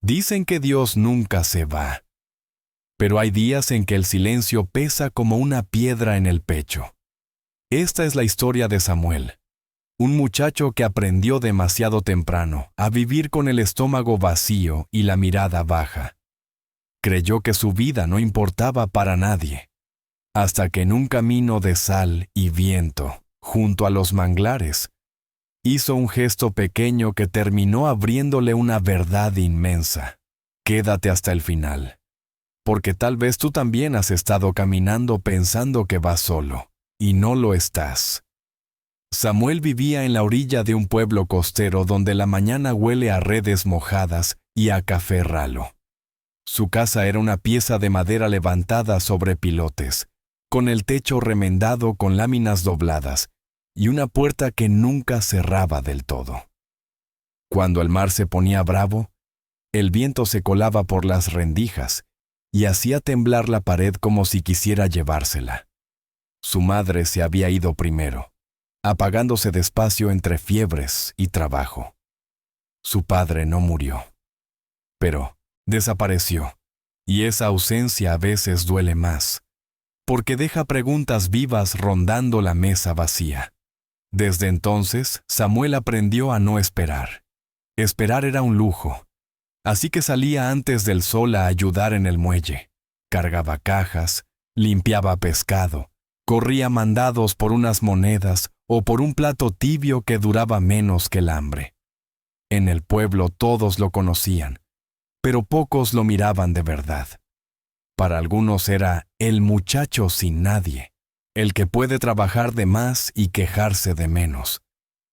Dicen que Dios nunca se va, pero hay días en que el silencio pesa como una piedra en el pecho. Esta es la historia de Samuel, un muchacho que aprendió demasiado temprano a vivir con el estómago vacío y la mirada baja. Creyó que su vida no importaba para nadie, hasta que en un camino de sal y viento, junto a los manglares, hizo un gesto pequeño que terminó abriéndole una verdad inmensa. Quédate hasta el final, porque tal vez tú también has estado caminando pensando que vas solo, y no lo estás. Samuel vivía en la orilla de un pueblo costero donde la mañana huele a redes mojadas y a café ralo. Su casa era una pieza de madera levantada sobre pilotes, con el techo remendado con láminas dobladas y una puerta que nunca cerraba del todo. Cuando el mar se ponía bravo, el viento se colaba por las rendijas y hacía temblar la pared como si quisiera llevársela. Su madre se había ido primero, apagándose despacio entre fiebres y trabajo. Su padre no murió, pero desapareció, y esa ausencia a veces duele más, porque deja preguntas vivas rondando la mesa vacía. Desde entonces, Samuel aprendió a no esperar. Esperar era un lujo, así que salía antes del sol a ayudar en el muelle, cargaba cajas, limpiaba pescado, corría mandados por unas monedas o por un plato tibio que duraba menos que el hambre. En el pueblo todos lo conocían, pero pocos lo miraban de verdad. Para algunos era el muchacho sin nadie, el que puede trabajar de más y quejarse de menos.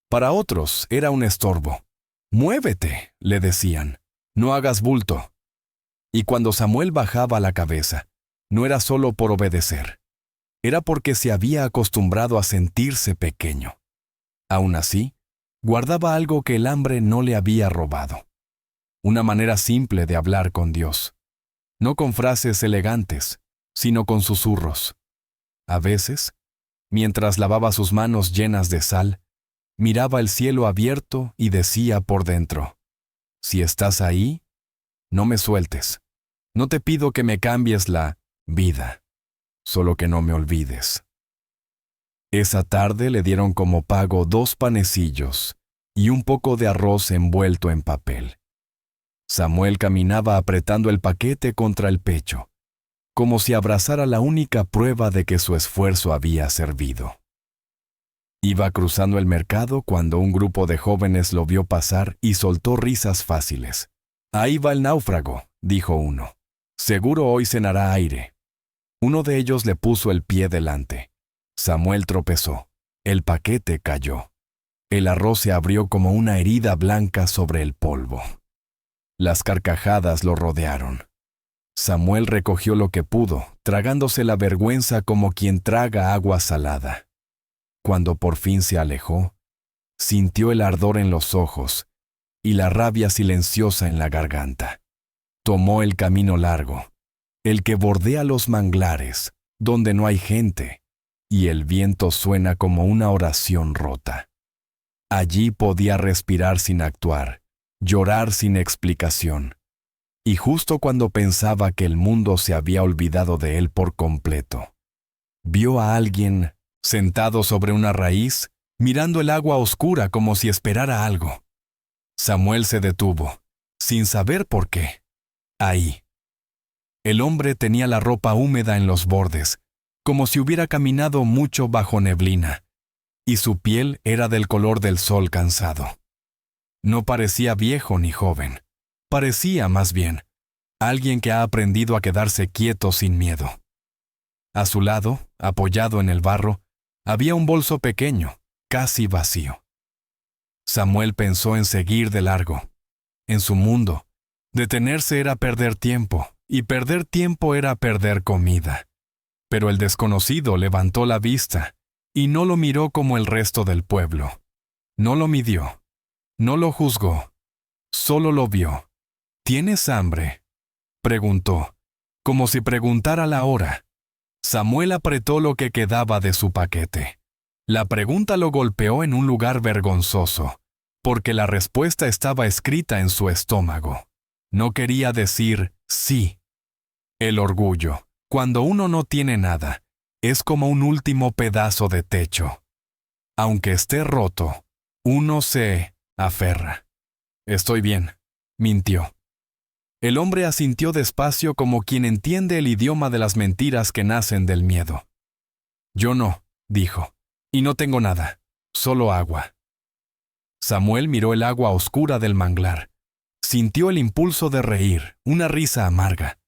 Para otros era un estorbo. «Muévete», le decían, «no hagas bulto». Y cuando Samuel bajaba la cabeza, no era solo por obedecer. Era porque se había acostumbrado a sentirse pequeño. Aún así, guardaba algo que el hambre no le había robado. Una manera simple de hablar con Dios. No con frases elegantes, sino con susurros. A veces, mientras lavaba sus manos llenas de sal, miraba el cielo abierto y decía por dentro, «Si estás ahí, no me sueltes. No te pido que me cambies la vida. Solo que no me olvides». Esa tarde le dieron como pago 2 panecillos y un poco de arroz envuelto en papel. Samuel caminaba apretando el paquete contra el pecho, como si abrazara la única prueba de que su esfuerzo había servido. Iba cruzando el mercado cuando un grupo de jóvenes lo vio pasar y soltó risas fáciles. «Ahí va el náufrago», dijo uno. «Seguro hoy cenará aire». Uno de ellos le puso el pie delante. Samuel tropezó. El paquete cayó. El arroz se abrió como una herida blanca sobre el polvo. Las carcajadas lo rodearon. Samuel recogió lo que pudo, tragándose la vergüenza como quien traga agua salada. Cuando por fin se alejó, sintió el ardor en los ojos y la rabia silenciosa en la garganta. Tomó el camino largo, el que bordea los manglares, donde no hay gente, y el viento suena como una oración rota. Allí podía respirar sin actuar, llorar sin explicación. Y justo cuando pensaba que el mundo se había olvidado de él por completo, vio a alguien sentado sobre una raíz, mirando el agua oscura como si esperara algo. Samuel se detuvo, sin saber por qué. Ahí. El hombre tenía la ropa húmeda en los bordes, como si hubiera caminado mucho bajo neblina, y su piel era del color del sol cansado. No parecía viejo ni joven. Parecía, más bien, alguien que ha aprendido a quedarse quieto sin miedo. A su lado, apoyado en el barro, había un bolso pequeño, casi vacío. Samuel pensó en seguir de largo. En su mundo, detenerse era perder tiempo, y perder tiempo era perder comida. Pero el desconocido levantó la vista, y no lo miró como el resto del pueblo. No lo midió, no lo juzgó, solo lo vio. ¿Tienes hambre?, preguntó, como si preguntara la hora. Samuel apretó lo que quedaba de su paquete. La pregunta lo golpeó en un lugar vergonzoso, porque la respuesta estaba escrita en su estómago. No quería decir sí. El orgullo, cuando uno no tiene nada, es como un último pedazo de techo. Aunque esté roto, uno se aferra. Estoy bien, mintió. El hombre asintió despacio como quien entiende el idioma de las mentiras que nacen del miedo. Yo no, dijo, y no tengo nada, solo agua. Samuel miró el agua oscura del manglar. Sintió el impulso de reír, una risa amarga.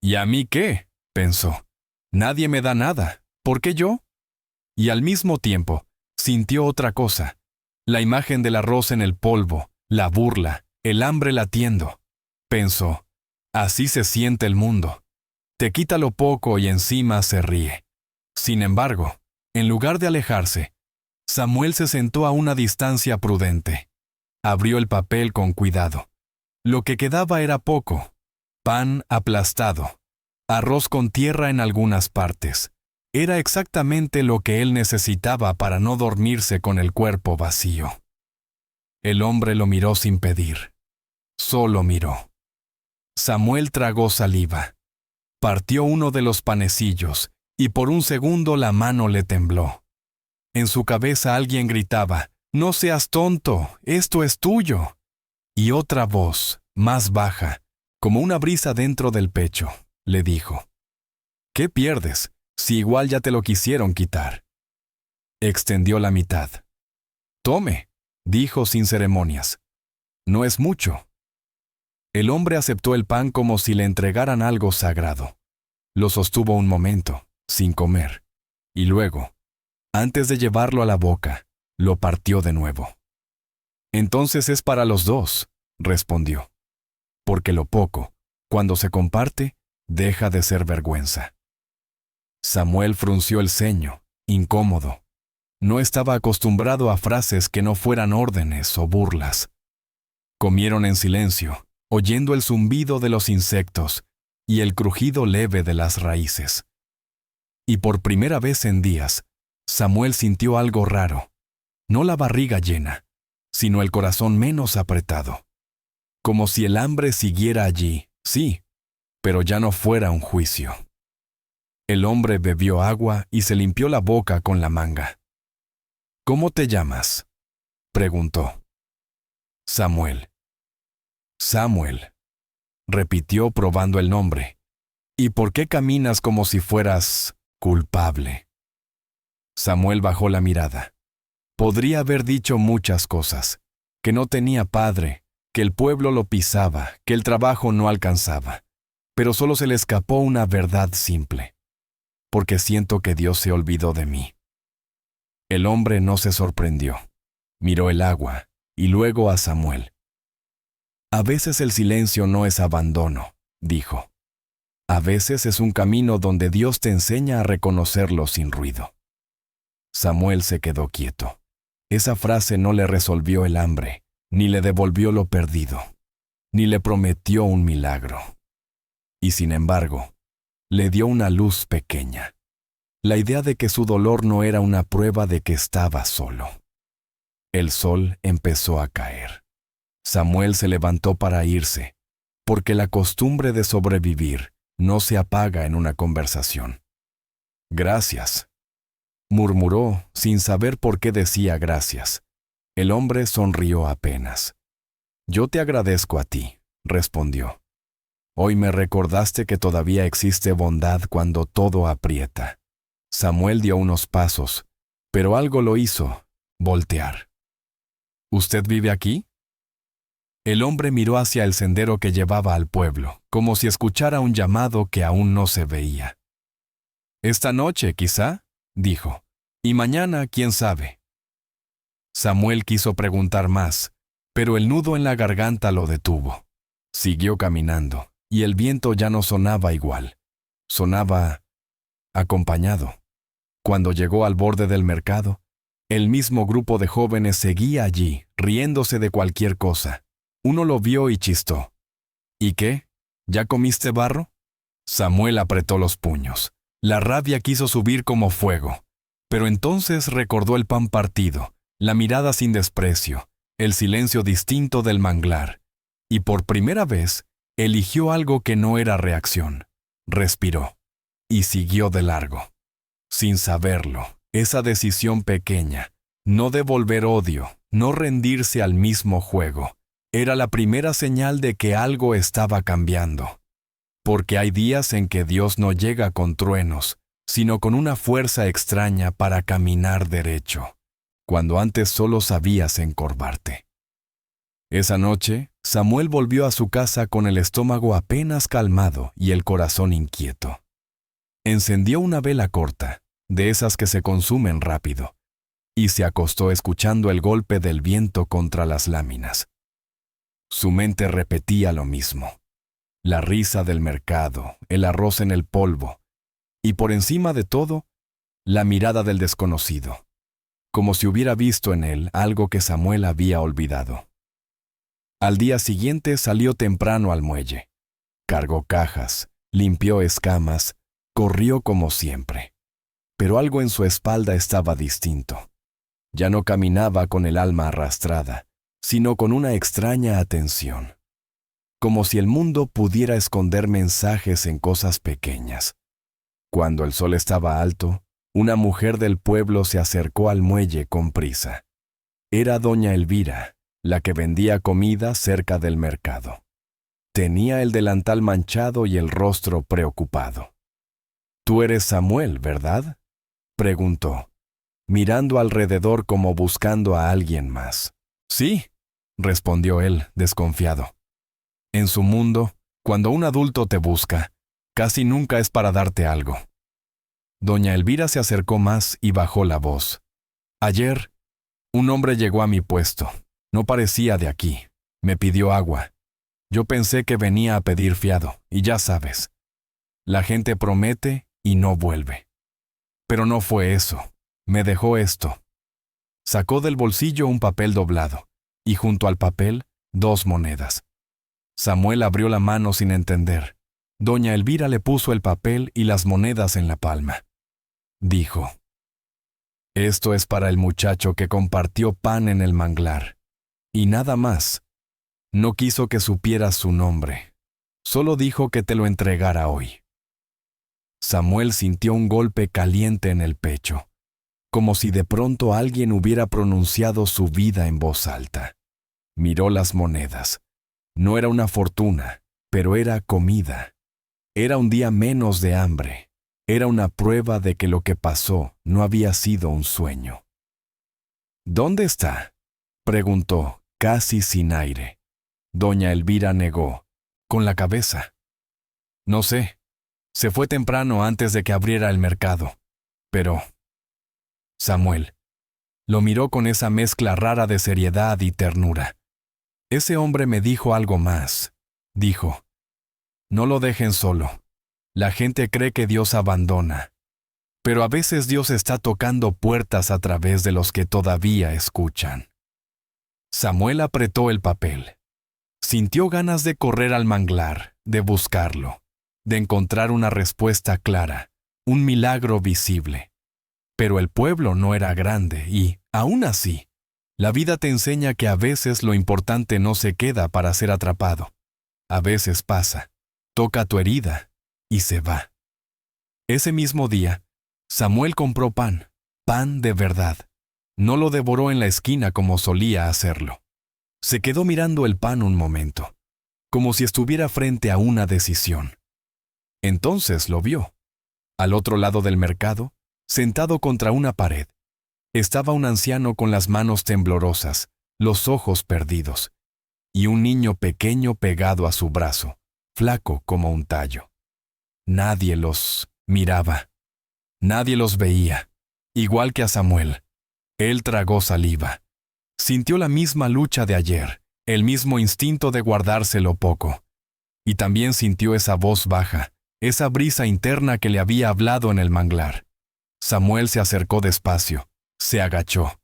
¿Y a mí qué?, pensó. Nadie me da nada, ¿por qué yo? Y al mismo tiempo, sintió otra cosa, la imagen del arroz en el polvo, la burla, el hambre latiendo. Pensó, así se siente el mundo. Te quita lo poco y encima se ríe. Sin embargo, en lugar de alejarse, Samuel se sentó a una distancia prudente. Abrió el papel con cuidado. Lo que quedaba era poco. Pan aplastado. Arroz con tierra en algunas partes. Era exactamente lo que él necesitaba para no dormirse con el cuerpo vacío. El hombre lo miró sin pedir. Solo miró. Samuel tragó saliva. Partió uno de los panecillos, y por un segundo la mano le tembló. En su cabeza alguien gritaba, «No seas tonto, esto es tuyo». Y otra voz, más baja, como una brisa dentro del pecho, le dijo, «¿Qué pierdes, si igual ya te lo quisieron quitar?» Extendió la mitad. «Tome», dijo sin ceremonias. «No es mucho». El hombre aceptó el pan como si le entregaran algo sagrado. Lo sostuvo un momento, sin comer, y luego, antes de llevarlo a la boca, lo partió de nuevo. «Entonces es para los dos», respondió. «Porque lo poco, cuando se comparte, deja de ser vergüenza». Samuel frunció el ceño, incómodo. No estaba acostumbrado a frases que no fueran órdenes o burlas. Comieron en silencio, oyendo el zumbido de los insectos y el crujido leve de las raíces. Y por primera vez en días, Samuel sintió algo raro. No la barriga llena, sino el corazón menos apretado. Como si el hambre siguiera allí, sí, pero ya no fuera un juicio. El hombre bebió agua y se limpió la boca con la manga. «¿Cómo te llamas?», preguntó. «Samuel». «Samuel», repitió probando el nombre. «¿Y por qué caminas como si fueras culpable?». Samuel bajó la mirada. Podría haber dicho muchas cosas, que no tenía padre, que el pueblo lo pisaba, que el trabajo no alcanzaba, pero solo se le escapó una verdad simple. «Porque siento que Dios se olvidó de mí». El hombre no se sorprendió. Miró el agua y luego a Samuel. «A veces el silencio no es abandono», dijo. «A veces es un camino donde Dios te enseña a reconocerlo sin ruido». Samuel se quedó quieto. Esa frase no le resolvió el hambre, ni le devolvió lo perdido, ni le prometió un milagro. Y sin embargo, le dio una luz pequeña. La idea de que su dolor no era una prueba de que estaba solo. El sol empezó a caer. Samuel se levantó para irse, porque la costumbre de sobrevivir no se apaga en una conversación. «Gracias», murmuró sin saber por qué decía gracias. El hombre sonrió apenas. «Yo te agradezco a ti», respondió. «Hoy me recordaste que todavía existe bondad cuando todo aprieta». Samuel dio unos pasos, pero algo lo hizo voltear. «¿Usted vive aquí?». El hombre miró hacia el sendero que llevaba al pueblo, como si escuchara un llamado que aún no se veía. «Esta noche, quizá», dijo, «y mañana, quién sabe». Samuel quiso preguntar más, pero el nudo en la garganta lo detuvo. Siguió caminando, y el viento ya no sonaba igual. Sonaba acompañado. Cuando llegó al borde del mercado, el mismo grupo de jóvenes seguía allí, riéndose de cualquier cosa. Uno lo vio y chistó. «¿Y qué? ¿Ya comiste barro?». Samuel apretó los puños. La rabia quiso subir como fuego. Pero entonces recordó el pan partido, la mirada sin desprecio, el silencio distinto del manglar. Y por primera vez, Eligió algo que no era reacción. Respiró. Y siguió de largo. Sin saberlo, esa decisión pequeña, no devolver odio, no rendirse al mismo juego, era la primera señal de que algo estaba cambiando. Porque hay días en que Dios no llega con truenos, sino con una fuerza extraña para caminar derecho, cuando antes solo sabías encorvarte. Esa noche, Samuel volvió a su casa con el estómago apenas calmado y el corazón inquieto. Encendió una vela corta, de esas que se consumen rápido, y se acostó escuchando el golpe del viento contra las láminas. Su mente repetía lo mismo. La risa del mercado, el arroz en el polvo, y por encima de todo, la mirada del desconocido, como si hubiera visto en él algo que Samuel había olvidado. Al día siguiente salió temprano al muelle. Cargó cajas, limpió escamas, corrió como siempre. Pero algo en su espalda estaba distinto. Ya no caminaba con el alma arrastrada, sino con una extraña atención. Como si el mundo pudiera esconder mensajes en cosas pequeñas. Cuando el sol estaba alto, una mujer del pueblo se acercó al muelle con prisa. Era doña Elvira, la que vendía comida cerca del mercado. Tenía el delantal manchado y el rostro preocupado. «Tú eres Samuel, ¿verdad?», preguntó, mirando alrededor como buscando a alguien más. «Sí», respondió él, desconfiado. En su mundo, cuando un adulto te busca, casi nunca es para darte algo. Doña Elvira se acercó más y bajó la voz. «Ayer, un hombre llegó a mi puesto. No parecía de aquí. Me pidió agua. Yo pensé que venía a pedir fiado, y ya sabes. La gente promete y no vuelve. Pero no fue eso. Me dejó esto». Sacó del bolsillo un papel doblado, y junto al papel, 2 monedas. Samuel abrió la mano sin entender. Doña Elvira le puso el papel y las monedas en la palma. Dijo: «Esto es para el muchacho que compartió pan en el manglar. Y nada más. No quiso que supieras su nombre. Solo dijo que te lo entregara hoy». Samuel sintió un golpe caliente en el pecho, como si de pronto alguien hubiera pronunciado su vida en voz alta. Miró las monedas. No era una fortuna, pero era comida. Era un día menos de hambre. Era una prueba de que lo que pasó no había sido un sueño. «¿Dónde está?», preguntó, casi sin aire. Doña Elvira negó, con la cabeza. «No sé. Se fue temprano antes de que abriera el mercado. Pero...». Samuel lo miró con esa mezcla rara de seriedad y ternura. «Ese hombre me dijo algo más», dijo. «No lo dejen solo. La gente cree que Dios abandona. Pero a veces Dios está tocando puertas a través de los que todavía escuchan». Samuel apretó el papel. Sintió ganas de correr al manglar, de buscarlo, de encontrar una respuesta clara, un milagro visible. Pero el pueblo no era grande y, aún así, la vida te enseña que a veces lo importante no se queda para ser atrapado. A veces pasa, toca tu herida y se va. Ese mismo día, Samuel compró pan de verdad. No lo devoró en la esquina como solía hacerlo. Se quedó mirando el pan un momento, como si estuviera frente a una decisión. Entonces lo vio. Al otro lado del mercado, sentado contra una pared, estaba un anciano con las manos temblorosas, los ojos perdidos, y un niño pequeño pegado a su brazo, flaco como un tallo. Nadie los miraba. Nadie los veía, igual que a Samuel. Él tragó saliva. Sintió la misma lucha de ayer, el mismo instinto de guardárselo poco. Y también sintió esa voz baja, esa brisa interna que le había hablado en el manglar. Samuel se acercó despacio, se agachó,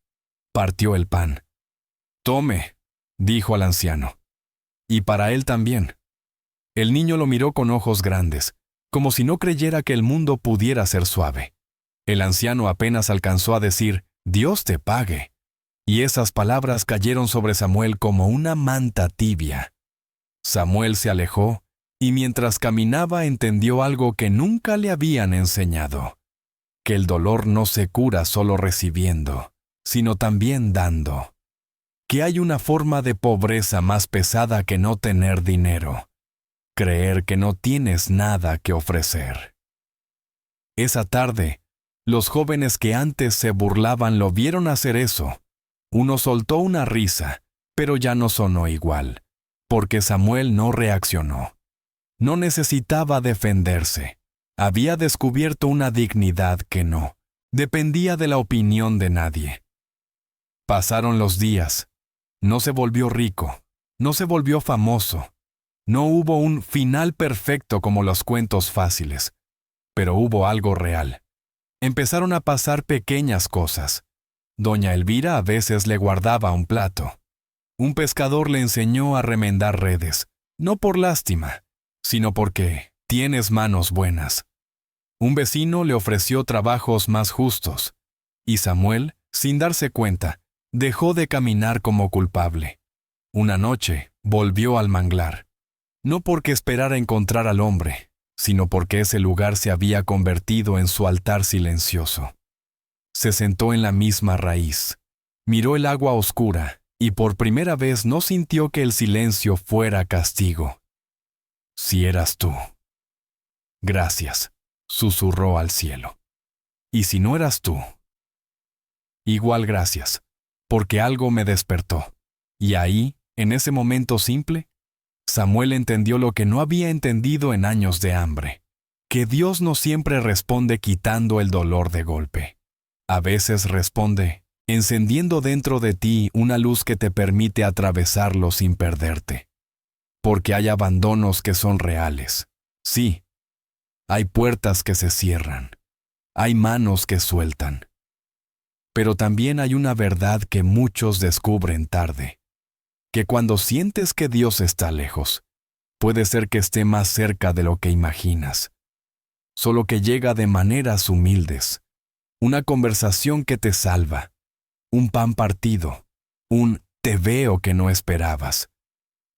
partió el pan. «Tome», dijo al anciano. «Y para él también». El niño lo miró con ojos grandes, como si no creyera que el mundo pudiera ser suave. El anciano apenas alcanzó a decir: «Dios te pague». Y esas palabras cayeron sobre Samuel como una manta tibia. Samuel se alejó, y mientras caminaba entendió algo que nunca le habían enseñado: que el dolor no se cura solo recibiendo, sino también dando. Que hay una forma de pobreza más pesada que no tener dinero: creer que no tienes nada que ofrecer. Esa tarde, los jóvenes que antes se burlaban lo vieron hacer eso. Uno soltó una risa, pero ya no sonó igual, porque Samuel no reaccionó. No necesitaba defenderse. Había descubierto una dignidad que no dependía de la opinión de nadie. Pasaron los días. No se volvió rico, no se volvió famoso. No hubo un final perfecto como los cuentos fáciles, pero hubo algo real. Empezaron a pasar pequeñas cosas. Doña Elvira a veces le guardaba un plato. Un pescador le enseñó a remendar redes, no por lástima, sino porque tienes manos buenas. Un vecino le ofreció trabajos más justos, y Samuel, sin darse cuenta, dejó de caminar como culpable. Una noche volvió al manglar, no porque esperara encontrar al hombre, sino porque ese lugar se había convertido en su altar silencioso. Se sentó en la misma raíz, miró el agua oscura y por primera vez no sintió que el silencio fuera castigo. Si eras tú. Gracias, susurró al cielo. Y si no eras tú. Igual gracias, porque algo me despertó. Y ahí, en ese momento simple, Samuel entendió lo que no había entendido en años de hambre: que Dios no siempre responde quitando el dolor de golpe. A veces responde encendiendo dentro de ti una luz que te permite atravesarlo sin perderte. Porque hay abandonos que son reales. Sí, hay puertas que se cierran. Hay manos que sueltan. Pero también hay una verdad que muchos descubren tarde: que cuando sientes que Dios está lejos, puede ser que esté más cerca de lo que imaginas. Solo que llega de maneras humildes. Una conversación que te salva. Un pan partido. Un te veo que no esperabas.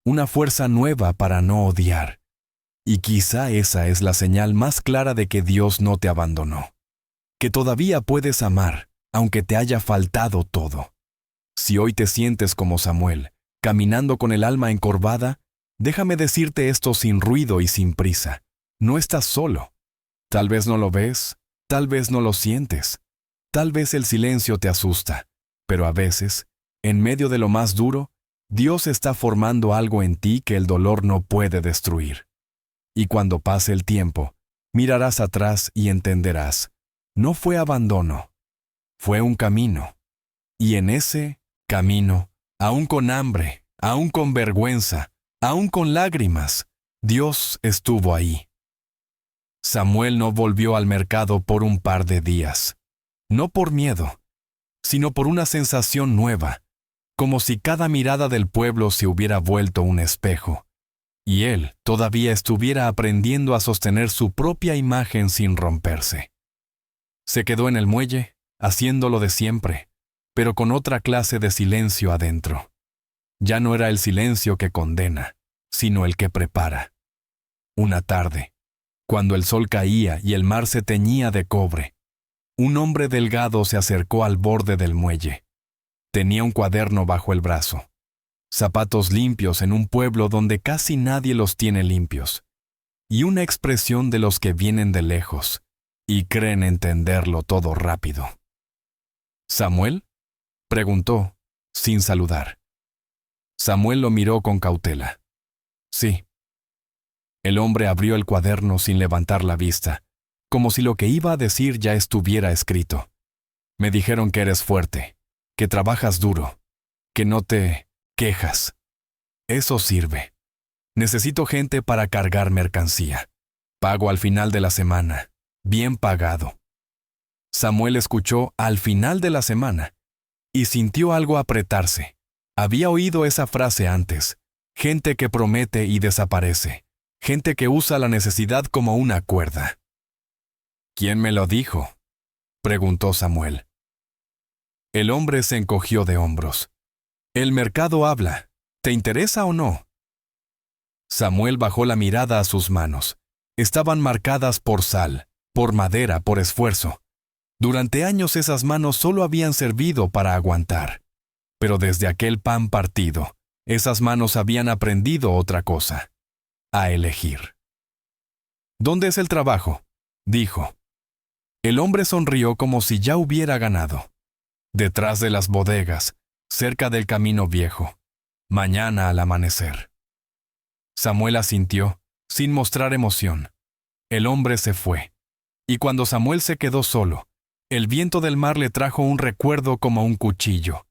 Una fuerza nueva para no odiar. Y quizá esa es la señal más clara de que Dios no te abandonó. Que todavía puedes amar, aunque te haya faltado todo. Si hoy te sientes como Samuel, caminando con el alma encorvada, déjame decirte esto sin ruido y sin prisa: no estás solo. Tal vez no lo ves, tal vez no lo sientes, tal vez el silencio te asusta, pero a veces, en medio de lo más duro, Dios está formando algo en ti que el dolor no puede destruir. Y cuando pase el tiempo, mirarás atrás y entenderás: no fue abandono, fue un camino. Y en ese camino, aún con hambre, aún con vergüenza, aún con lágrimas, Dios estuvo ahí. Samuel no volvió al mercado por un par de días. No por miedo, sino por una sensación nueva, como si cada mirada del pueblo se hubiera vuelto un espejo, y él todavía estuviera aprendiendo a sostener su propia imagen sin romperse. Se quedó en el muelle, haciendo lo de siempre, pero con otra clase de silencio adentro. Ya no era el silencio que condena, sino el que prepara. Una tarde, cuando el sol caía y el mar se teñía de cobre, un hombre delgado se acercó al borde del muelle. Tenía un cuaderno bajo el brazo. Zapatos limpios en un pueblo donde casi nadie los tiene limpios. Y una expresión de los que vienen de lejos y creen entenderlo todo rápido. ¿Samuel?, preguntó, sin saludar. Samuel lo miró con cautela. Sí. El hombre abrió el cuaderno sin levantar la vista, como si lo que iba a decir ya estuviera escrito. Me dijeron que eres fuerte, que trabajas duro, que no te quejas. Eso sirve. Necesito gente para cargar mercancía. Pago al final de la semana, bien pagado. Samuel escuchó al final de la semana y sintió algo apretarse. Había oído esa frase antes: gente que promete y desaparece. Gente que usa la necesidad como una cuerda. ¿Quién me lo dijo?, preguntó Samuel. El hombre se encogió de hombros. El mercado habla. ¿Te interesa o no? Samuel bajó la mirada a sus manos. Estaban marcadas por sal, por madera, por esfuerzo. Durante años esas manos solo habían servido para aguantar. Pero desde aquel pan partido, esas manos habían aprendido otra cosa: a elegir. ¿Dónde es el trabajo?, dijo. El hombre sonrió como si ya hubiera ganado. Detrás de las bodegas, cerca del camino viejo. Mañana al amanecer. Samuel asintió, sin mostrar emoción. El hombre se fue. Y cuando Samuel se quedó solo, el viento del mar le trajo un recuerdo como un cuchillo.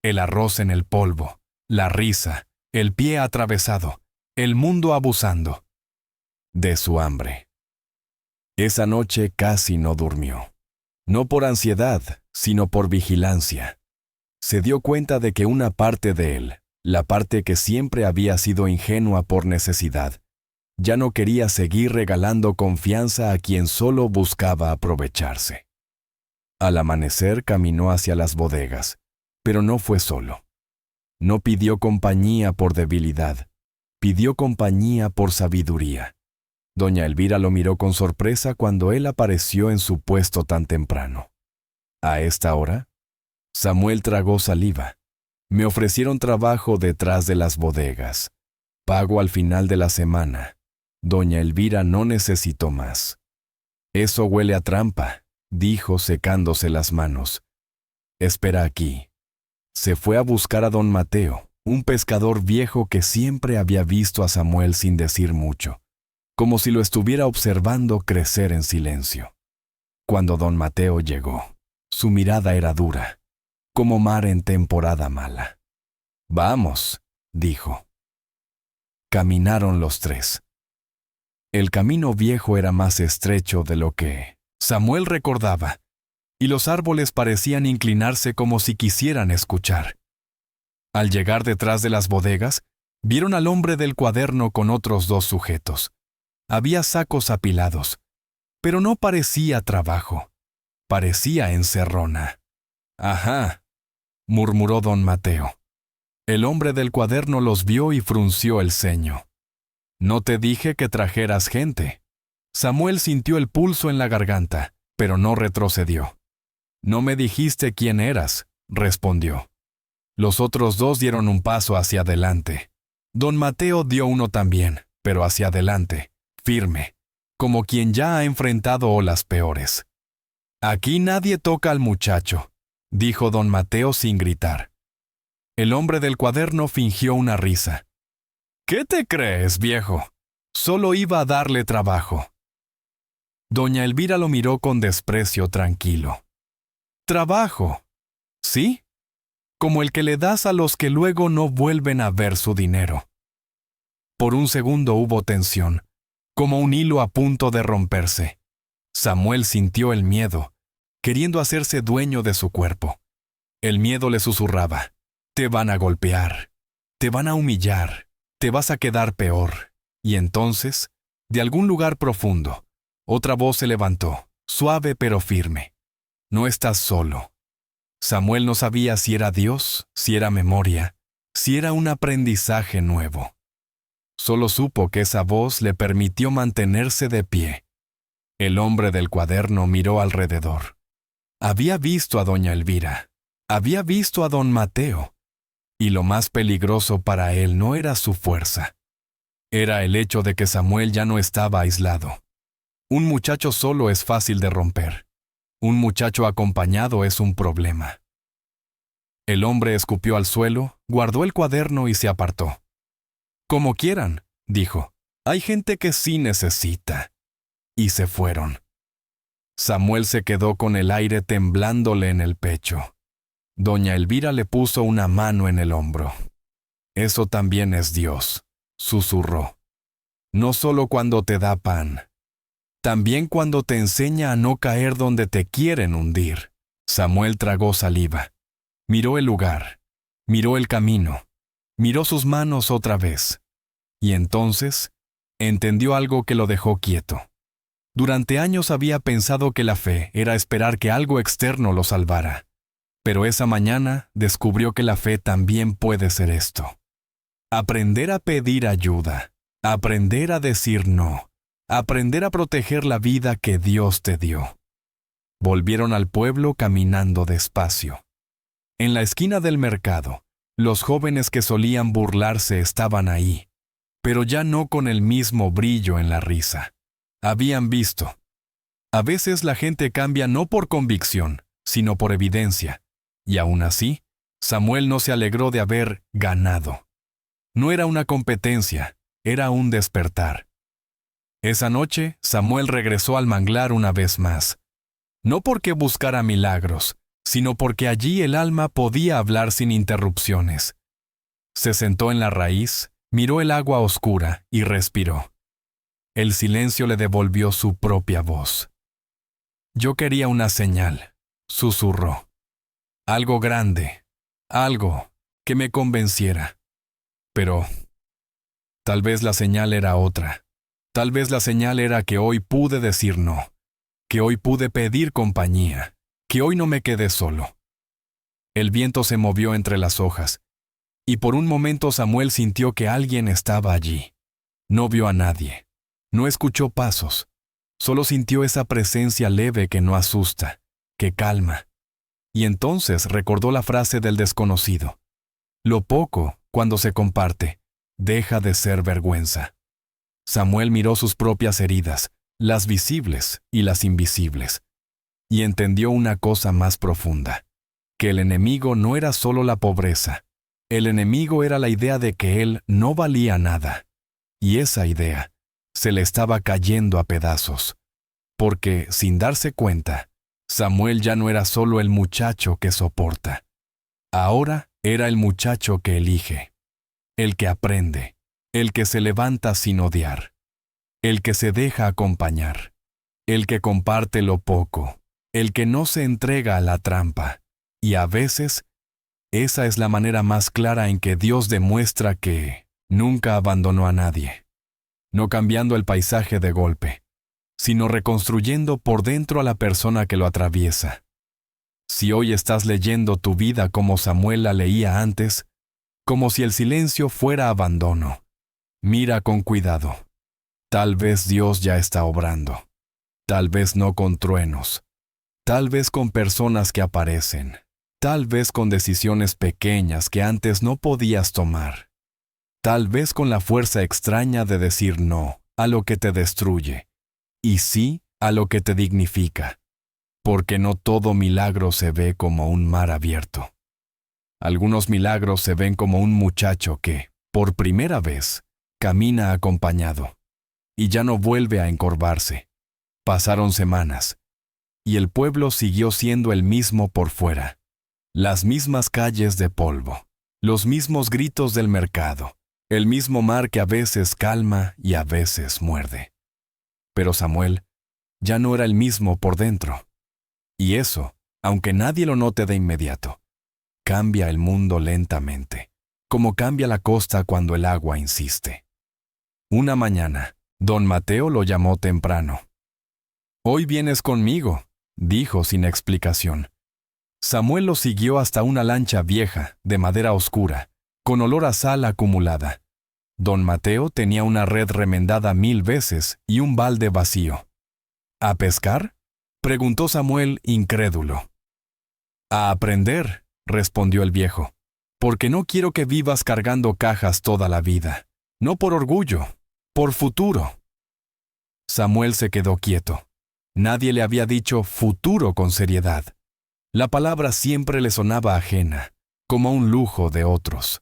El arroz en el polvo, la risa, el pie atravesado, el mundo abusando de su hambre. Esa noche casi no durmió. No por ansiedad, sino por vigilancia. Se dio cuenta de que una parte de él, la parte que siempre había sido ingenua por necesidad, ya no quería seguir regalando confianza a quien solo buscaba aprovecharse. Al amanecer caminó hacia las bodegas, pero no fue solo. No pidió compañía por debilidad, pidió compañía por sabiduría. Doña Elvira lo miró con sorpresa cuando él apareció en su puesto tan temprano. ¿A esta hora? Samuel tragó saliva. Me ofrecieron trabajo detrás de las bodegas. Pago al final de la semana. Doña Elvira no necesitó más. Eso huele a trampa, dijo secándose las manos. Espera aquí. Se fue a buscar a don Mateo, un pescador viejo que siempre había visto a Samuel sin decir mucho, como si lo estuviera observando crecer en silencio. Cuando don Mateo llegó, su mirada era dura, como mar en temporada mala. «Vamos», dijo. Caminaron los tres. El camino viejo era más estrecho de lo que Samuel recordaba, y los árboles parecían inclinarse como si quisieran escuchar. Al llegar detrás de las bodegas, vieron al hombre del cuaderno con otros dos sujetos. Había sacos apilados, pero no parecía trabajo, parecía encerrona. «Ajá», murmuró don Mateo. El hombre del cuaderno los vio y frunció el ceño. «No te dije que trajeras gente». Samuel sintió el pulso en la garganta, pero no retrocedió. «No me dijiste quién eras», respondió. Los otros dos dieron un paso hacia adelante. Don Mateo dio uno también, pero hacia adelante, firme, como quien ya ha enfrentado olas peores. «Aquí nadie toca al muchacho», dijo don Mateo sin gritar. El hombre del cuaderno fingió una risa. «¿Qué te crees, viejo? Solo iba a darle trabajo». Doña Elvira lo miró con desprecio tranquilo. «¿Trabajo? ¿Sí? Como el que le das a los que luego no vuelven a ver su dinero». Por un segundo hubo tensión, como un hilo a punto de romperse. Samuel sintió el miedo, queriendo hacerse dueño de su cuerpo. El miedo le susurraba: «Te van a golpear, te van a humillar, te vas a quedar peor». Y entonces, de algún lugar profundo, otra voz se levantó, suave pero firme. «No estás solo». Samuel no sabía si era Dios, si era memoria, si era un aprendizaje nuevo. Solo supo que esa voz le permitió mantenerse de pie. El hombre del cuaderno miró alrededor. Había visto a doña Elvira, había visto a don Mateo, y lo más peligroso para él no era su fuerza. Era el hecho de que Samuel ya no estaba aislado. Un muchacho solo es fácil de romper. Un muchacho acompañado es un problema. El hombre escupió al suelo, guardó el cuaderno y se apartó. «Como quieran», dijo. «Hay gente que sí necesita». Y se fueron. Samuel se quedó con el aire temblándole en el pecho. Doña Elvira le puso una mano en el hombro. «Eso también es Dios», susurró. «No solo cuando te da pan, también cuando te enseña a no caer donde te quieren hundir». Samuel tragó saliva. Miró el lugar, miró el camino, miró sus manos otra vez. Y entonces entendió algo que lo dejó quieto. Durante años había pensado que la fe era esperar que algo externo lo salvara. Pero esa mañana descubrió que la fe también puede ser esto: aprender a pedir ayuda, Aprender a decir no. Aprender a proteger la vida que Dios te dio. Volvieron al pueblo caminando despacio. En la esquina del mercado, los jóvenes que solían burlarse estaban ahí, pero ya no con el mismo brillo en la risa. Habían visto. A veces la gente cambia no por convicción, sino por evidencia. Y aún así, Samuel no se alegró de haber ganado. No era una competencia, era un despertar. Esa noche, Samuel regresó al manglar una vez más. No porque buscara milagros, sino porque allí el alma podía hablar sin interrupciones. Se sentó en la raíz, miró el agua oscura y respiró. El silencio le devolvió su propia voz. Yo quería una señal, susurró. Algo grande, algo que me convenciera. Pero tal vez la señal era otra. Tal vez la señal era que hoy pude decir no, que hoy pude pedir compañía, que hoy no me quedé solo. El viento se movió entre las hojas, y por un momento Samuel sintió que alguien estaba allí. No vio a nadie, no escuchó pasos, solo sintió esa presencia leve que no asusta, que calma. Y entonces recordó la frase del desconocido. Lo poco, cuando se comparte, deja de ser vergüenza. Samuel miró sus propias heridas, las visibles y las invisibles, y entendió una cosa más profunda, que el enemigo no era solo la pobreza, el enemigo era la idea de que él no valía nada, y esa idea se le estaba cayendo a pedazos, porque, sin darse cuenta, Samuel ya no era solo el muchacho que soporta, ahora era el muchacho que elige, el que aprende, el que se levanta sin odiar, el que se deja acompañar, el que comparte lo poco, el que no se entrega a la trampa. Y a veces, esa es la manera más clara en que Dios demuestra que nunca abandonó a nadie, no cambiando el paisaje de golpe, sino reconstruyendo por dentro a la persona que lo atraviesa. Si hoy estás leyendo tu vida como Samuel la leía antes, como si el silencio fuera abandono, mira con cuidado. Tal vez Dios ya está obrando. Tal vez no con truenos. Tal vez con personas que aparecen. Tal vez con decisiones pequeñas que antes no podías tomar. Tal vez con la fuerza extraña de decir no a lo que te destruye y sí a lo que te dignifica. Porque no todo milagro se ve como un mar abierto. Algunos milagros se ven como un muchacho que, por primera vez, camina acompañado y ya no vuelve a encorvarse. Pasaron semanas, y el pueblo siguió siendo el mismo por fuera. Las mismas calles de polvo, los mismos gritos del mercado, el mismo mar que a veces calma y a veces muerde. Pero Samuel ya no era el mismo por dentro. Y eso, aunque nadie lo note de inmediato, cambia el mundo lentamente, como cambia la costa cuando el agua insiste. Una mañana, don Mateo lo llamó temprano. «Hoy vienes conmigo», dijo sin explicación. Samuel lo siguió hasta una lancha vieja, de madera oscura, con olor a sal acumulada. Don Mateo tenía una red remendada 1000 veces y un balde vacío. «¿A pescar?», preguntó Samuel incrédulo. «A aprender», respondió el viejo, «porque no quiero que vivas cargando cajas toda la vida. No por orgullo, por futuro». Samuel se quedó quieto. Nadie le había dicho futuro con seriedad. La palabra siempre le sonaba ajena, como un lujo de otros.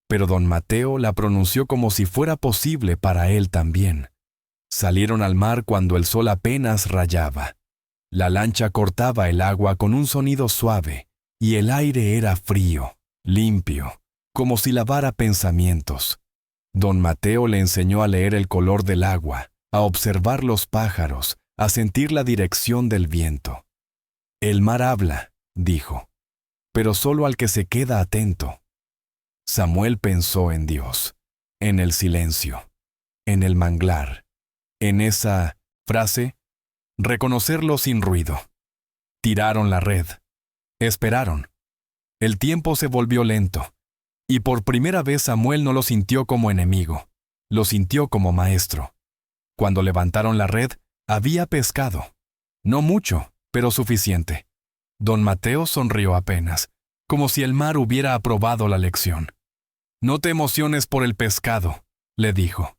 Pero don Mateo la pronunció como si fuera posible para él también. Salieron al mar cuando el sol apenas rayaba. La lancha cortaba el agua con un sonido suave, y el aire era frío, limpio, como si lavara pensamientos. Don Mateo le enseñó a leer el color del agua, a observar los pájaros, a sentir la dirección del viento. «El mar habla», dijo, «pero solo al que se queda atento». Samuel pensó en Dios, en el silencio, en el manglar, en esa frase, reconocerlo sin ruido. Tiraron la red. Esperaron. El tiempo se volvió lento, y por primera vez Samuel no lo sintió como enemigo. Lo sintió como maestro. Cuando levantaron la red, había pescado. No mucho, pero suficiente. Don Mateo sonrió apenas, como si el mar hubiera aprobado la lección. «No te emociones por el pescado», le dijo.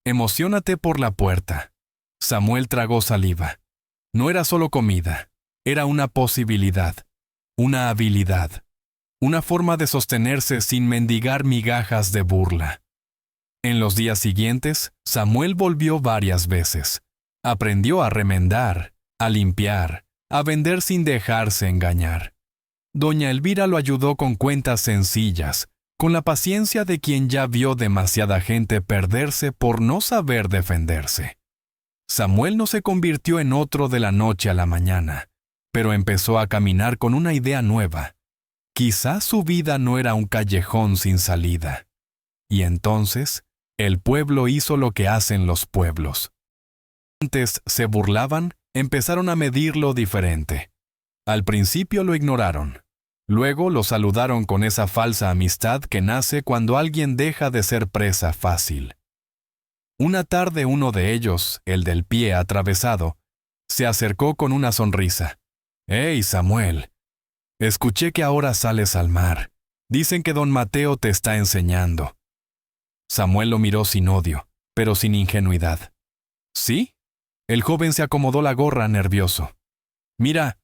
«Emociónate por la puerta». Samuel tragó saliva. No era solo comida, era una posibilidad, una habilidad, una forma de sostenerse sin mendigar migajas de burla. En los días siguientes, Samuel volvió varias veces. Aprendió a remendar, a limpiar, a vender sin dejarse engañar. Doña Elvira lo ayudó con cuentas sencillas, con la paciencia de quien ya vio demasiada gente perderse por no saber defenderse. Samuel no se convirtió en otro de la noche a la mañana, pero empezó a caminar con una idea nueva. Quizás su vida no era un callejón sin salida. Y entonces, el pueblo hizo lo que hacen los pueblos. Antes se burlaban, empezaron a medirlo diferente. Al principio lo ignoraron. Luego lo saludaron con esa falsa amistad que nace cuando alguien deja de ser presa fácil. Una tarde uno de ellos, el del pie atravesado, se acercó con una sonrisa. «Hey, Samuel, escuché que ahora sales al mar. Dicen que don Mateo te está enseñando». Samuel lo miró sin odio, pero sin ingenuidad. «¿Sí?» El joven se acomodó la gorra nervioso. «Mira,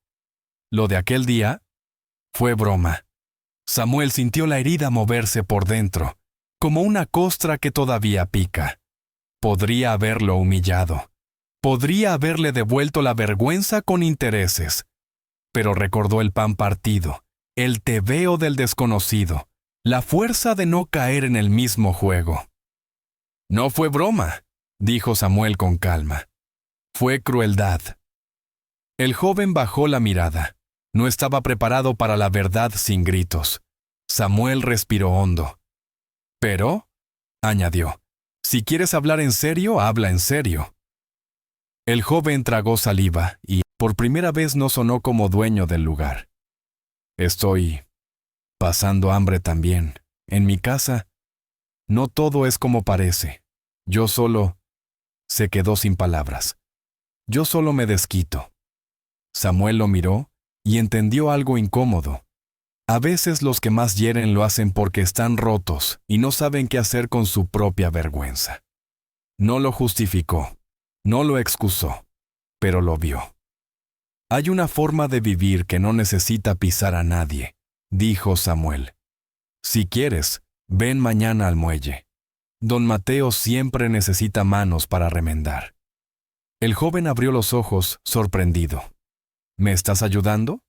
lo de aquel día fue broma». Samuel sintió la herida moverse por dentro, como una costra que todavía pica. Podría haberlo humillado. Podría haberle devuelto la vergüenza con intereses. Pero recordó el pan partido, el tebeo del desconocido, la fuerza de no caer en el mismo juego. «No fue broma», dijo Samuel con calma. «Fue crueldad». El joven bajó la mirada. No estaba preparado para la verdad sin gritos. Samuel respiró hondo. «Pero», añadió, «si quieres hablar en serio, habla en serio». El joven tragó saliva y, por primera vez, no sonó como dueño del lugar. «Estoy pasando hambre también. En mi casa, no todo es como parece. Yo solo…» Se quedó sin palabras. «Yo solo me desquito». Samuel lo miró y entendió algo incómodo. A veces los que más hieren lo hacen porque están rotos y no saben qué hacer con su propia vergüenza. No lo justificó, no lo excusó, pero lo vio. «Hay una forma de vivir que no necesita pisar a nadie», dijo Samuel. «Si quieres, ven mañana al muelle. Don Mateo siempre necesita manos para remendar». El joven abrió los ojos, sorprendido. «¿Me estás ayudando?»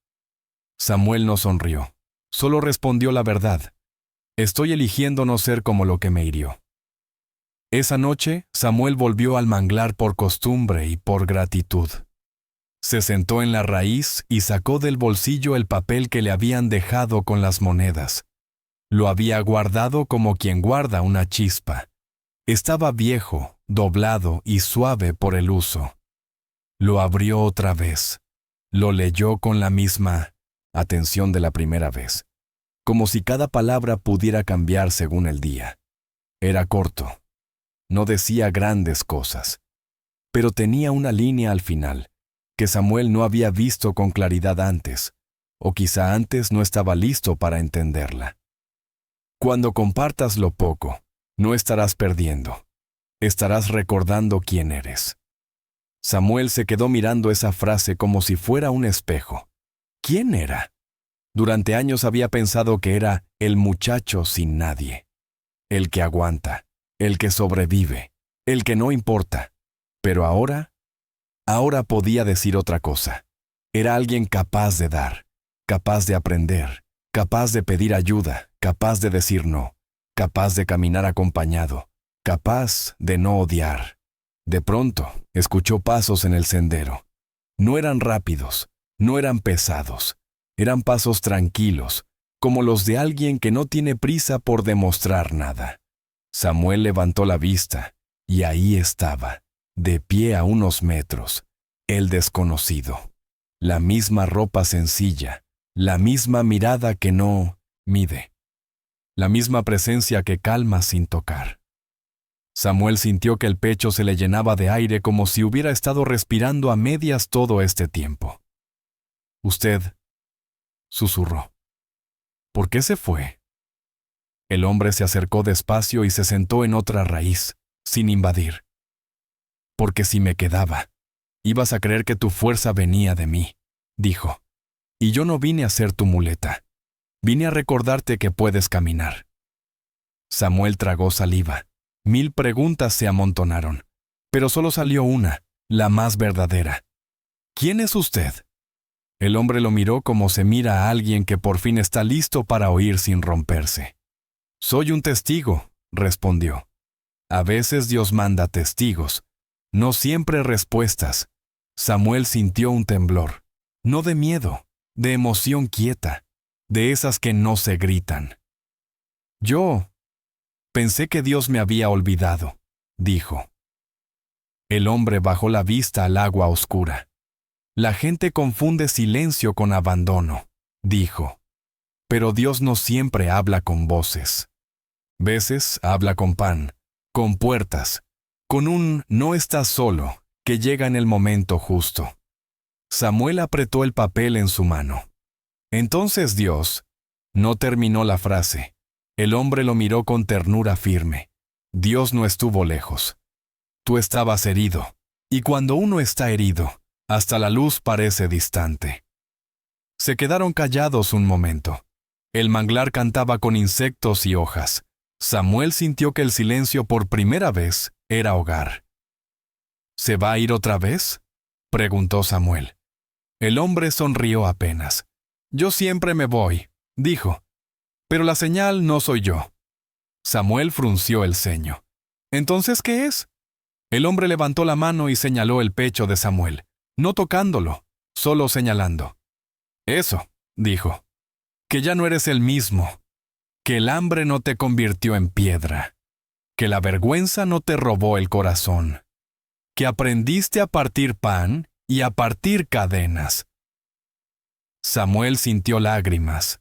Samuel no sonrió, solo respondió la verdad. «Estoy eligiendo no ser como lo que me hirió». Esa noche, Samuel volvió al manglar por costumbre y por gratitud. Se sentó en la raíz y sacó del bolsillo el papel que le habían dejado con las monedas. Lo había guardado como quien guarda una chispa. Estaba viejo, doblado y suave por el uso. Lo abrió otra vez. Lo leyó con la misma atención de la primera vez, como si cada palabra pudiera cambiar según el día. Era corto. No decía grandes cosas, pero tenía una línea al final que Samuel no había visto con claridad antes, o quizá antes no estaba listo para entenderla. Cuando compartas lo poco, no estarás perdiendo. Estarás recordando quién eres. Samuel se quedó mirando esa frase como si fuera un espejo. ¿Quién era? Durante años había pensado que era el muchacho sin nadie. El que aguanta, el que sobrevive, el que no importa. Pero ahora podía decir otra cosa. Era alguien capaz de dar, capaz de aprender, capaz de pedir ayuda, capaz de decir no, capaz de caminar acompañado, capaz de no odiar. De pronto, escuchó pasos en el sendero. No eran rápidos, no eran pesados, eran pasos tranquilos, como los de alguien que no tiene prisa por demostrar nada. Samuel levantó la vista, y ahí estaba, de pie a unos metros, el desconocido. La misma ropa sencilla, la misma mirada que no mide, la misma presencia que calma sin tocar. Samuel sintió que el pecho se le llenaba de aire como si hubiera estado respirando a medias todo este tiempo. «Usted», susurró. «¿Por qué se fue?» El hombre se acercó despacio y se sentó en otra raíz, sin invadir. «Porque si me quedaba, ibas a creer que tu fuerza venía de mí», dijo. «Y yo no vine a ser tu muleta. Vine a recordarte que puedes caminar». Samuel tragó saliva. 1000 preguntas se amontonaron, pero solo salió una, la más verdadera. «¿Quién es usted?» El hombre lo miró como se mira a alguien que por fin está listo para oír sin romperse. «Soy un testigo», respondió. «A veces Dios manda testigos, no siempre respuestas». Samuel sintió un temblor, no de miedo, de emoción quieta, de esas que no se gritan. «Yo pensé que Dios me había olvidado», dijo. El hombre bajó la vista al agua oscura. «La gente confunde silencio con abandono», dijo. «Pero Dios no siempre habla con voces. Veces habla con pan, con puertas, con un no estás solo que llega en el momento justo». Samuel apretó el papel en su mano. «Entonces Dios…» No terminó la frase. El hombre lo miró con ternura firme. «Dios no estuvo lejos. Tú estabas herido, y cuando uno está herido, hasta la luz parece distante». Se quedaron callados un momento. El manglar cantaba con insectos y hojas. Samuel sintió que el silencio por primera vez era hogar. «¿Se va a ir otra vez?», preguntó Samuel. El hombre sonrió apenas. «Yo siempre me voy», dijo. «Pero la señal no soy yo». Samuel frunció el ceño. «¿Entonces qué es?». El hombre levantó la mano y señaló el pecho de Samuel, no tocándolo, solo señalando. «Eso», dijo. «Que ya no eres el mismo. Que el hambre no te convirtió en piedra. Que la vergüenza no te robó el corazón. Que aprendiste a partir pan y a partir cadenas». Samuel sintió lágrimas,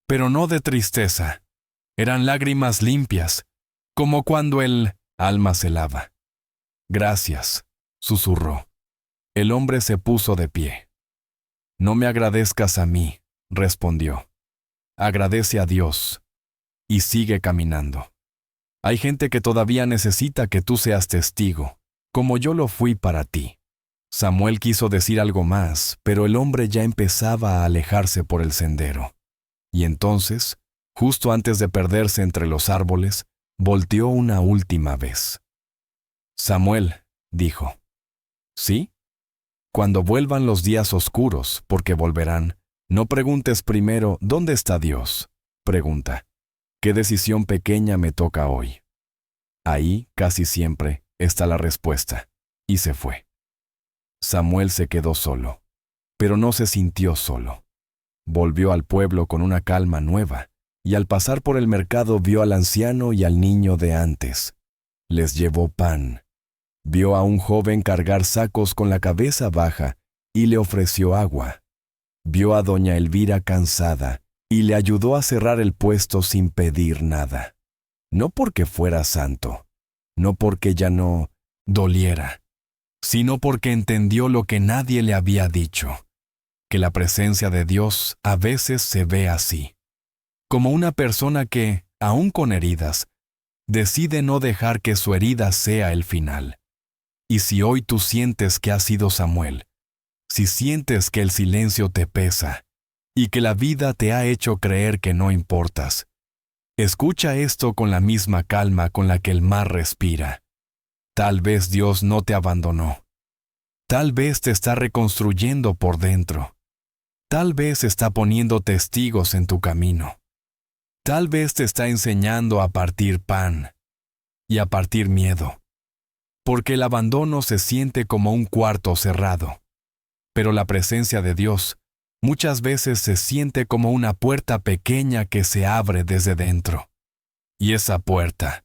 pero no de tristeza. Eran lágrimas limpias, como cuando el alma se lava. «Gracias», susurró. El hombre se puso de pie. «No me agradezcas a mí», respondió. «Agradece a Dios». Y sigue caminando. Hay gente que todavía necesita que tú seas testigo, como yo lo fui para ti. Samuel quiso decir algo más, pero el hombre ya empezaba a alejarse por el sendero. Y entonces, justo antes de perderse entre los árboles, volteó una última vez. «Samuel», dijo. «¿Sí? Cuando vuelvan los días oscuros, porque volverán, no preguntes primero ¿dónde está Dios?». Pregunta, ¿qué decisión pequeña me toca hoy? Ahí, casi siempre, está la respuesta. Y se fue. Samuel se quedó solo, pero no se sintió solo. Volvió al pueblo con una calma nueva, y al pasar por el mercado vio al anciano y al niño de antes. Les llevó pan. Vio a un joven cargar sacos con la cabeza baja y le ofreció agua. Vio a doña Elvira cansada y le ayudó a cerrar el puesto sin pedir nada. No porque fuera santo, no porque ya no doliera, sino porque entendió lo que nadie le había dicho, que la presencia de Dios a veces se ve así, como una persona que, aun con heridas, decide no dejar que su herida sea el final. Y si hoy tú sientes que has sido Samuel, si sientes que el silencio te pesa y que la vida te ha hecho creer que no importas, escucha esto con la misma calma con la que el mar respira. Tal vez Dios no te abandonó. Tal vez te está reconstruyendo por dentro. Tal vez está poniendo testigos en tu camino. Tal vez te está enseñando a partir pan y a partir miedo. Porque el abandono se siente como un cuarto cerrado. Pero la presencia de Dios muchas veces se siente como una puerta pequeña que se abre desde dentro. Y esa puerta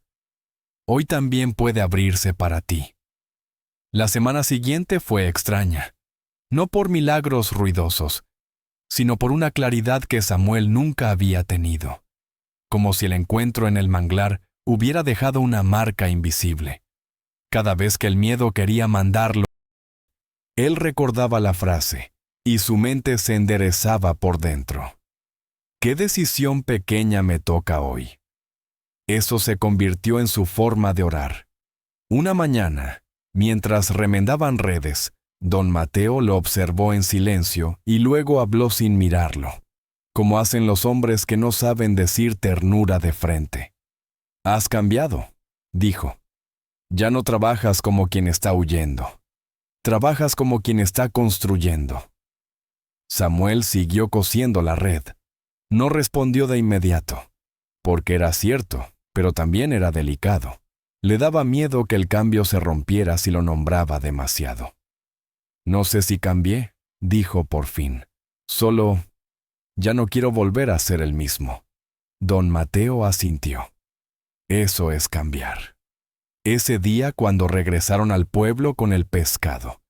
hoy también puede abrirse para ti. La semana siguiente fue extraña, no por milagros ruidosos, sino por una claridad que Samuel nunca había tenido, como si el encuentro en el manglar hubiera dejado una marca invisible. Cada vez que el miedo quería mandarlo, él recordaba la frase, y su mente se enderezaba por dentro. ¿Qué decisión pequeña me toca hoy? Eso se convirtió en su forma de orar. Una mañana, mientras remendaban redes, don Mateo lo observó en silencio y luego habló sin mirarlo, como hacen los hombres que no saben decir ternura de frente. «Has cambiado», dijo. «Ya no trabajas como quien está huyendo. Trabajas como quien está construyendo». Samuel siguió cosiendo la red. No respondió de inmediato, porque era cierto, pero también era delicado. Le daba miedo que el cambio se rompiera si lo nombraba demasiado. «No sé si cambié», dijo por fin. «Solo, ya no quiero volver a ser el mismo». Don Mateo asintió. Eso es cambiar. Ese día, cuando regresaron al pueblo con el pescado,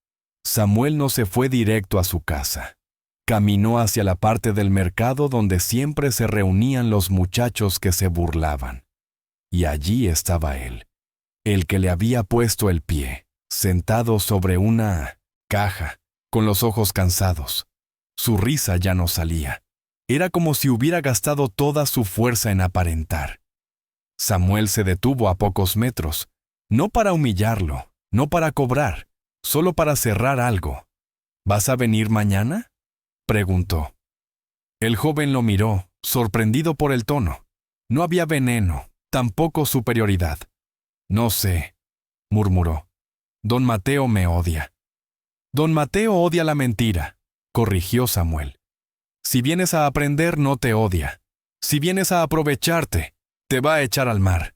Samuel no se fue directo a su casa. Caminó hacia la parte del mercado donde siempre se reunían los muchachos que se burlaban. Y allí estaba él, el que le había puesto el pie, sentado sobre una caja, con los ojos cansados. Su risa ya no salía. Era como si hubiera gastado toda su fuerza en aparentar. Samuel se detuvo a pocos metros, no para humillarlo, no para cobrar, solo para cerrar algo. «¿Vas a venir mañana?», preguntó. El joven lo miró, sorprendido por el tono. No había veneno, tampoco superioridad. «No sé», murmuró. «Don Mateo me odia». «Don Mateo odia la mentira», corrigió Samuel. «Si vienes a aprender, no te odia. Si vienes a aprovecharte, te va a echar al mar».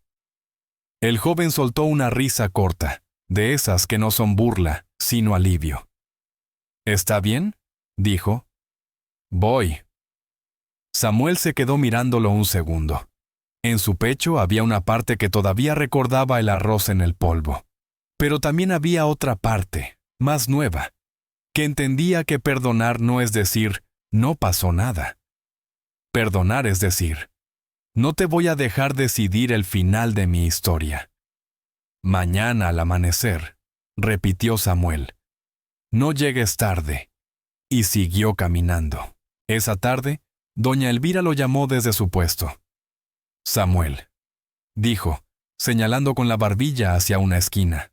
El joven soltó una risa corta, de esas que no son burla, sino alivio. «¿Está bien?», dijo. «Voy». Samuel se quedó mirándolo un segundo. En su pecho había una parte que todavía recordaba el arroz en el polvo. Pero también había otra parte, más nueva, que entendía que perdonar no es decir, no pasó nada. Perdonar es decir, no te voy a dejar decidir el final de mi historia. «Mañana al amanecer», repitió Samuel. «No llegues tarde». Y siguió caminando. Esa tarde, doña Elvira lo llamó desde su puesto. «Samuel», dijo, señalando con la barbilla hacia una esquina.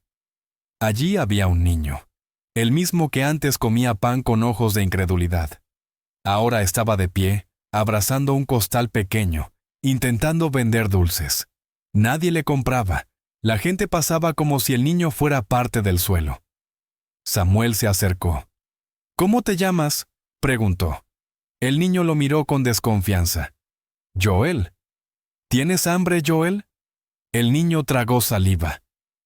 Allí había un niño, el mismo que antes comía pan con ojos de incredulidad. Ahora estaba de pie, abrazando un costal pequeño, intentando vender dulces. Nadie le compraba. La gente pasaba como si el niño fuera parte del suelo. Samuel se acercó. «¿Cómo te llamas?», preguntó. El niño lo miró con desconfianza. «Joel». «¿Tienes hambre, Joel?». El niño tragó saliva.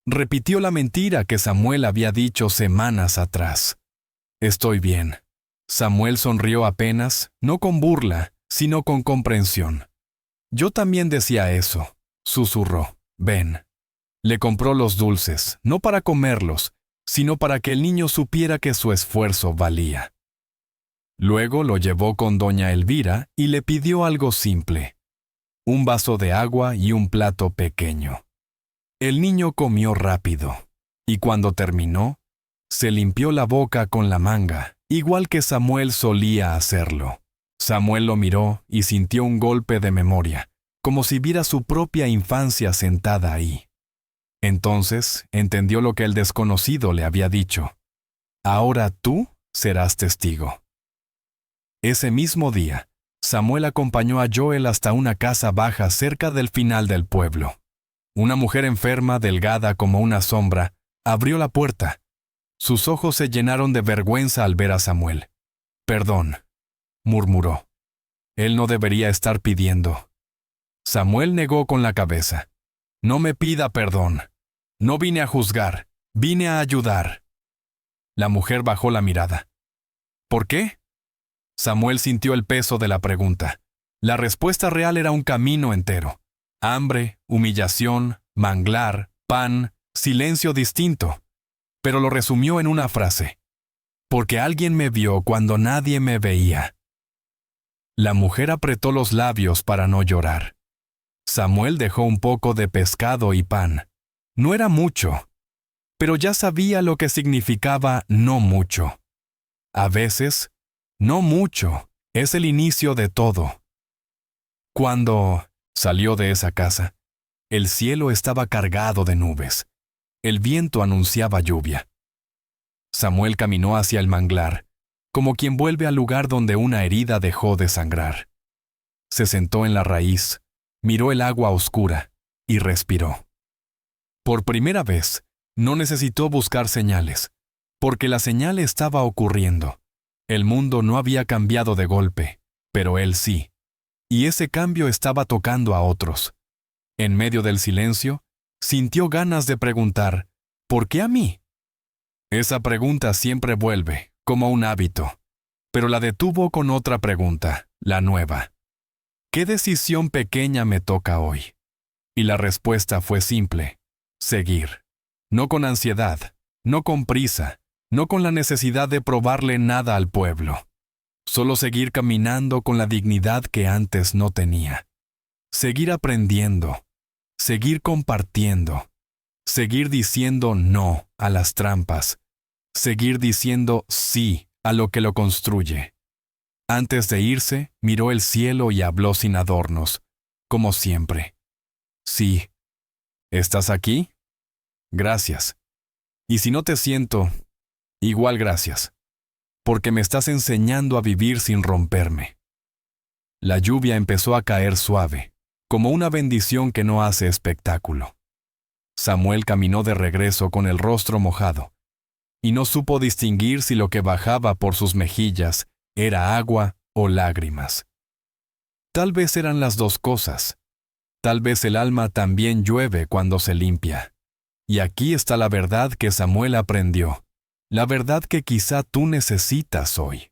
Repitió la mentira que Samuel había dicho semanas atrás. «Estoy bien». Samuel sonrió apenas, no con burla, sino con comprensión. «Yo también decía eso», susurró. «Ven». Le compró los dulces, no para comerlos, sino para que el niño supiera que su esfuerzo valía. Luego lo llevó con doña Elvira y le pidió algo simple: un vaso de agua y un plato pequeño. El niño comió rápido, y cuando terminó, se limpió la boca con la manga, igual que Samuel solía hacerlo. Samuel lo miró y sintió un golpe de memoria, como si viera su propia infancia sentada ahí. Entonces entendió lo que el desconocido le había dicho: «Ahora tú serás testigo». Ese mismo día, Samuel acompañó a Joel hasta una casa baja cerca del final del pueblo. Una mujer enferma, delgada como una sombra, abrió la puerta. Sus ojos se llenaron de vergüenza al ver a Samuel. «Perdón», murmuró. «Él no debería estar pidiendo». Samuel negó con la cabeza. «No me pida perdón. No vine a juzgar, vine a ayudar». La mujer bajó la mirada. «¿Por qué?». Samuel sintió el peso de la pregunta. La respuesta real era un camino entero. Hambre, humillación, manglar, pan, silencio distinto. Pero lo resumió en una frase: «Porque alguien me vio cuando nadie me veía». La mujer apretó los labios para no llorar. Samuel dejó un poco de pescado y pan. No era mucho, pero ya sabía lo que significaba no mucho. A veces, no mucho es el inicio de todo. Cuando salió de esa casa, el cielo estaba cargado de nubes. El viento anunciaba lluvia. Samuel caminó hacia el manglar, como quien vuelve al lugar donde una herida dejó de sangrar. Se sentó en la raíz, miró el agua oscura y respiró. Por primera vez, no necesitó buscar señales, porque la señal estaba ocurriendo. El mundo no había cambiado de golpe, pero él sí. Y ese cambio estaba tocando a otros. En medio del silencio, sintió ganas de preguntar, ¿por qué a mí? Esa pregunta siempre vuelve, como un hábito, pero la detuvo con otra pregunta, la nueva. ¿Qué decisión pequeña me toca hoy? Y la respuesta fue simple, seguir. No con ansiedad, no con prisa, no con la necesidad de probarle nada al pueblo. Solo seguir caminando con la dignidad que antes no tenía. Seguir aprendiendo, seguir compartiendo, seguir diciendo no a las trampas, seguir diciendo sí a lo que lo construye. Antes de irse, miró el cielo y habló sin adornos, como siempre. Sí. ¿Estás aquí? Gracias. Y si no te siento, igual gracias, porque me estás enseñando a vivir sin romperme. La lluvia empezó a caer suave, como una bendición que no hace espectáculo. Samuel caminó de regreso con el rostro mojado, y no supo distinguir si lo que bajaba por sus mejillas era agua o lágrimas. Tal vez eran las dos cosas. Tal vez el alma también llueve cuando se limpia. Y aquí está la verdad que Samuel aprendió, la verdad que quizá tú necesitas hoy.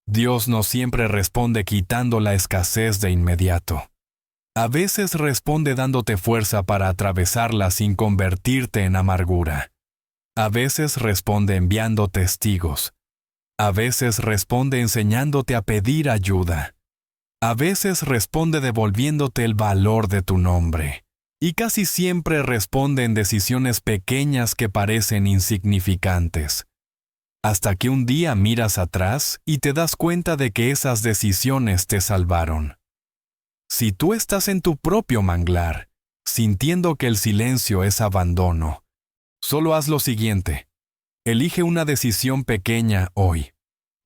Dios no siempre responde quitando la escasez de inmediato. A veces responde dándote fuerza para atravesarla sin convertirte en amargura. A veces responde enviando testigos. A veces responde enseñándote a pedir ayuda. A veces responde devolviéndote el valor de tu nombre. Y casi siempre responde en decisiones pequeñas que parecen insignificantes. Hasta que un día miras atrás y te das cuenta de que esas decisiones te salvaron. Si tú estás en tu propio manglar, sintiendo que el silencio es abandono, solo haz lo siguiente. Elige una decisión pequeña hoy.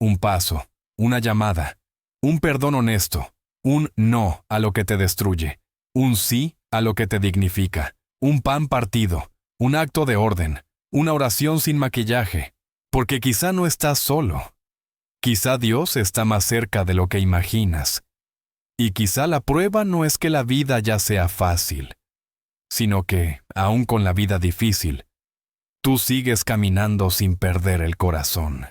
Un paso, una llamada, un perdón honesto, un no a lo que te destruye, un sí a lo que te dignifica, un pan partido, un acto de orden, una oración sin maquillaje, porque quizá no estás solo. Quizá Dios está más cerca de lo que imaginas. Y quizá la prueba no es que la vida ya sea fácil, sino que, aun con la vida difícil, tú sigues caminando sin perder el corazón.